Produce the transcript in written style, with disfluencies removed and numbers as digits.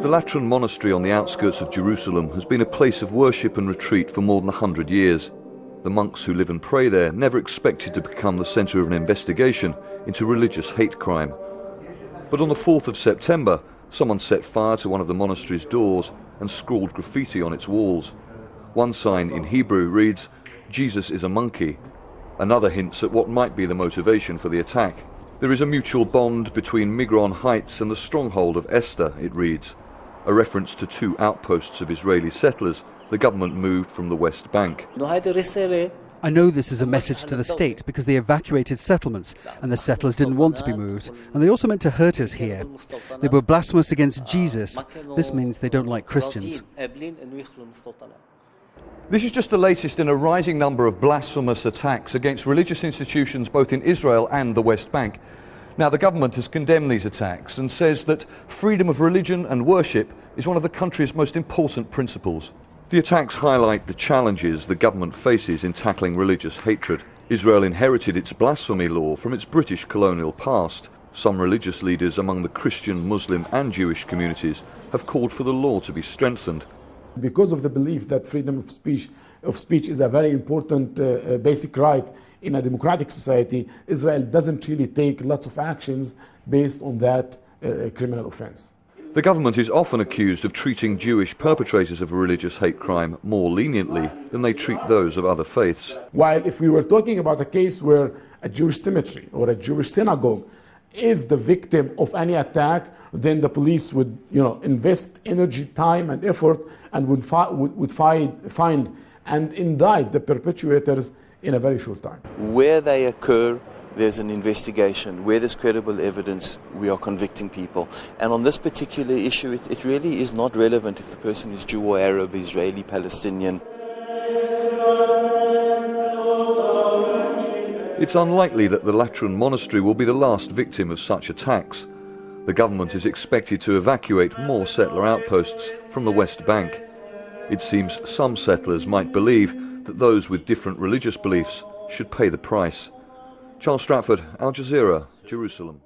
The Lateran monastery on the outskirts of Jerusalem has been a place of worship and retreat for more than 100 years. The monks who live and pray there never expected to become the centre of an investigation into religious hate crime. But on the 4th of September, someone set fire to one of the monastery's doors and scrawled graffiti on its walls. One sign in Hebrew reads, "Jesus is a monkey." Another hints at what might be the motivation for the attack. There is a mutual bond between Migron Heights and the stronghold of Esther, it reads, a reference to two outposts of Israeli settlers the government moved from the West Bank. I know this is a message to the state because they evacuated settlements and the settlers didn't want to be moved, and they also meant to hurt us here. They were blasphemous against Jesus. This means they don't like Christians. This is just the latest in a rising number of blasphemous attacks against religious institutions both in Israel and the West Bank. Now, the government has condemned these attacks and says that freedom of religion and worship is one of the country's most important principles. The attacks highlight the challenges the government faces in tackling religious hatred. Israel inherited its blasphemy law from its British colonial past. Some religious leaders among the Christian, Muslim and Jewish communities have called for the law to be strengthened. Because of the belief that freedom of speech is a very important basic right in a democratic society, Israel doesn't really take lots of actions based on that criminal offense. The government is often accused of treating Jewish perpetrators of a religious hate crime more leniently than they treat those of other faiths. While if we were talking about a case where a Jewish cemetery or a Jewish synagogue is the victim of any attack, then the police would, invest energy, time and effort and would find and indict the perpetrators in a very short time. Where they occur, there's an investigation. Where there's credible evidence, we are convicting people. And on this particular issue, it really is not relevant if the person is Jew or Arab, Israeli, Palestinian. It's unlikely that the Lateran monastery will be the last victim of such attacks. The government is expected to evacuate more settler outposts from the West Bank. It seems some settlers might believe that those with different religious beliefs should pay the price. Charles Stratford, Al Jazeera, Jerusalem.